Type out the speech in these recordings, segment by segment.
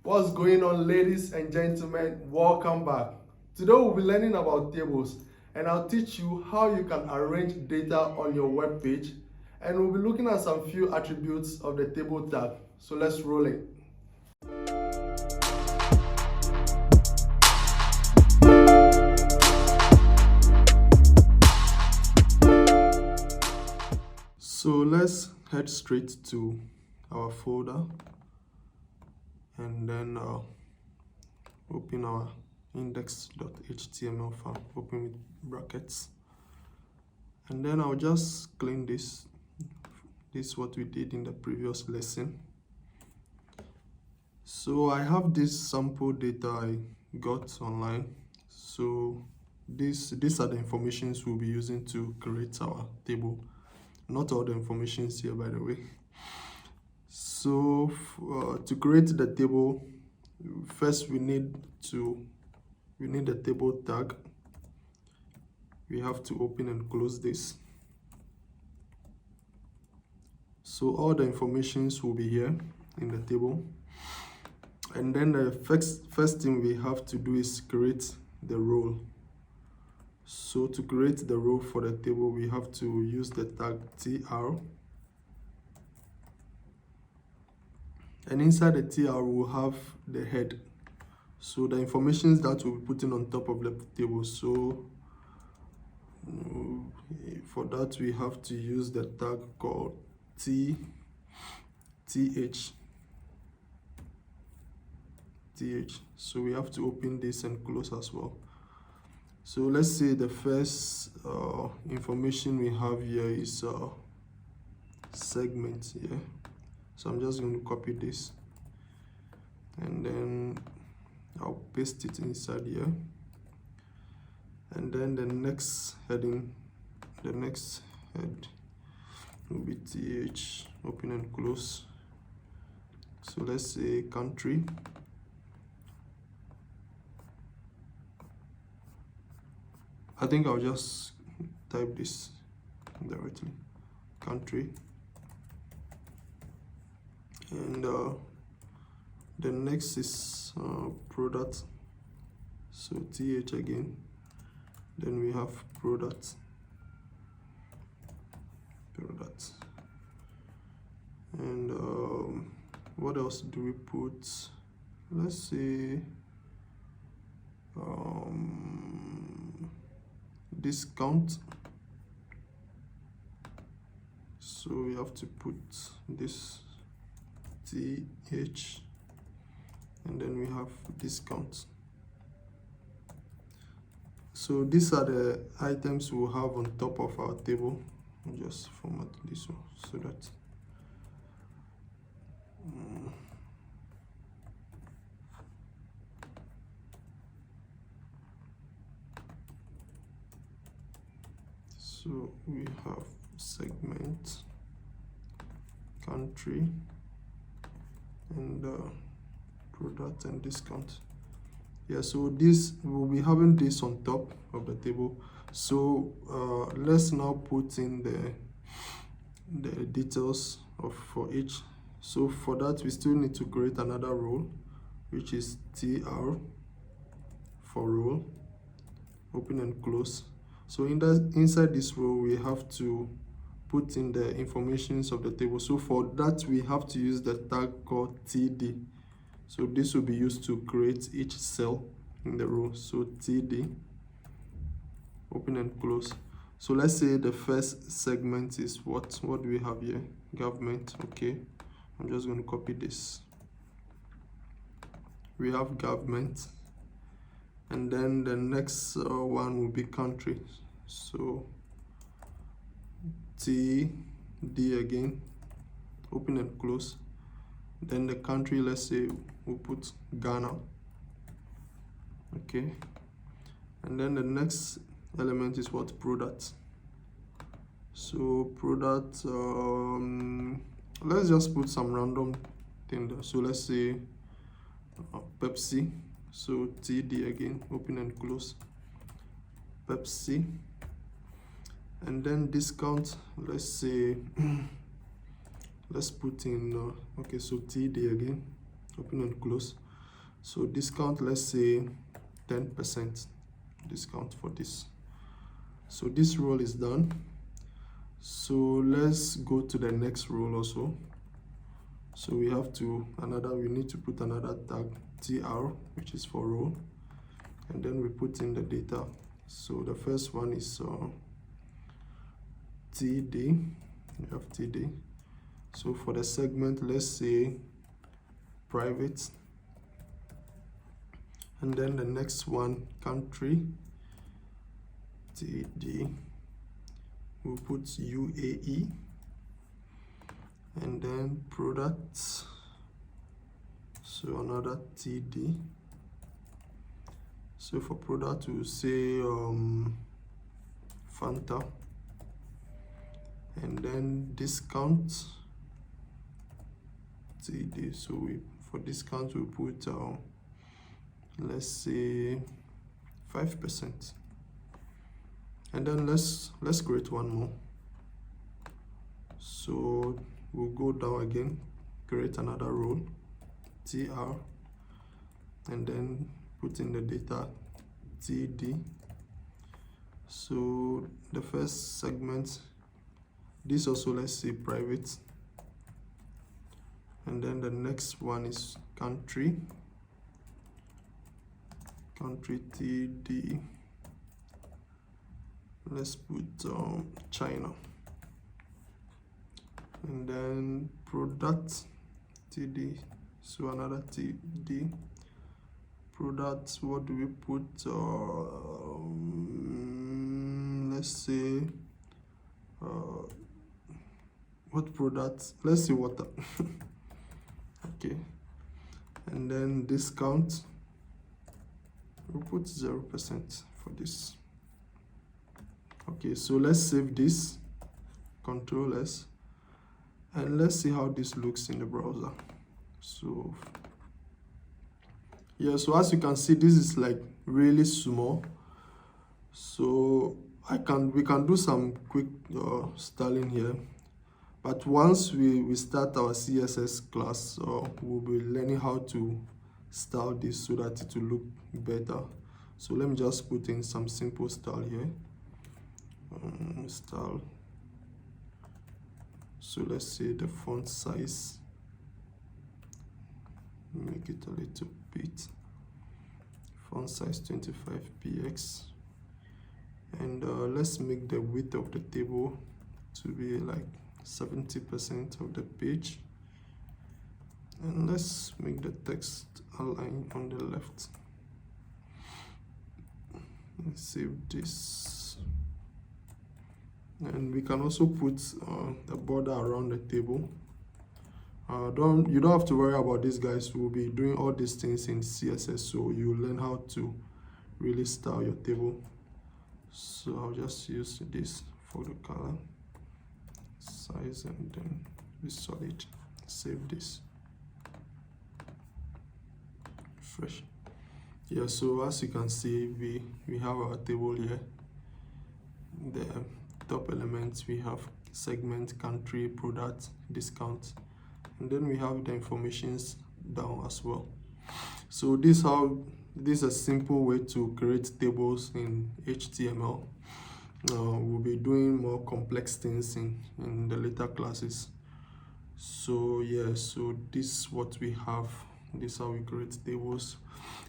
What's going on, ladies and gentlemen? Welcome back. Today we'll be learning about tables, and I'll teach you how you can arrange data on your web page, and we'll be looking at some few attributes of the table tag. So let's roll it. So let's head straight to our folder and then open our index.html file, open with brackets, and then I'll just clean this. This is what we did in the previous lesson. So I have this sample data I got online. So these are the informations we'll be using to create our table. Not all the information is here, by the way. So to create the table, first we need the table tag. We have to open and close this. So all the informations will be here in the table. And then the first thing we have to do is create the role. So to create the role for the table, we have to use the tag tr. And inside the tr, we'll have the head. So the information that we'll be putting on top of the table. So for that, we have to use the tag called th. So we have to open this and close as well. So let's say the first information we have here is segment here. So I'm just going to copy this and then I'll paste it inside here. And then the next heading, the next head will be th, open and close. So let's say country. I think I'll just type this directly, country. And the next is product. So th again. Then we have product. And what else do we put? Let's say discount. So we have to put this th, and then we have discount. So these are the items we'll have on top of our table. I'll just format this one so that so we have segment, country, and product and discount. Yeah, so this we'll be having this on top of the table. So let's now put in the details for each. So for that, we still need to create another role, which is tr for role, open and close. So inside this row, we have to put in the informations of the table. So for that, we have to use the tag called td. So this will be used to create each cell in the row. So td, open and close. So let's say the first segment is what do we have here? Government. Okay, I'm just going to copy this. We have government, and then the next one will be country. So td again, open and close. Then the country, let's say we'll put Ghana. Okay, and then the next element is what? Product. So product, let's just put some random thing there. So let's say Pepsi. So td again, open and close, Pepsi. And then discount, let's say let's put in okay, so td again, open and close. So discount, let's say 10% discount for this. So this role is done. So let's go to the next role also. So we need to put another tag, tr, which is for role, and then we put in the data. So the first one is td. We have td. So for the segment, let's say private, and then the next one, country, td. We'll put UAE, and then products, so another td. So for product, we'll say Fanta, and then discount, td. So for discount, we'll put let's say 5%. And then let's create one more. So we'll go down again, create another role, tr, and then put in the data, td. So the first segment, this also, let's say private, and then the next one is country, td. Let's put China, and then product, td. So another td. Product, what do we put? Let's say what product? Let's say water. Okay, and then discount, we'll put 0% for this. Okay, so let's save this, Control S, and let's see how this looks in the browser. So yeah, so as you can see, this is like really small. So we can do some quick styling here, but once we start our CSS class, we'll be learning how to style this so that it will look better. So let me just put in some simple style here. Style. So let's say the font size, make it a little bit, font size 25px, and let's make the width of the table to be like 70% of the page, and let's make the text align on the left. Let's save this. And we can also put a border around the table. You don't have to worry about this, guys. We'll be doing all these things in CSS, so you learn how to really style your table. So I'll just use this for the color size, and then be solid. Save this. Fresh. Yeah, so as you can see, we have our table here. The top elements, we have segment, country, product, discount, and then we have the informations down as well. So this is a simple way to create tables in HTML. We'll be doing more complex things in the later classes. So yeah, so this is what we have. This is how we create tables.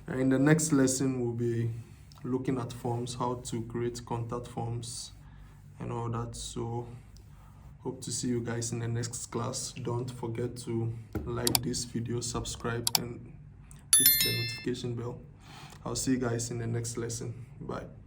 And in the next lesson, we'll be looking at forms, how to create contact forms and all that. So hope to see you guys in the next class. Don't forget to like this video, subscribe, and hit the notification bell. I'll see you guys in the next lesson. Bye.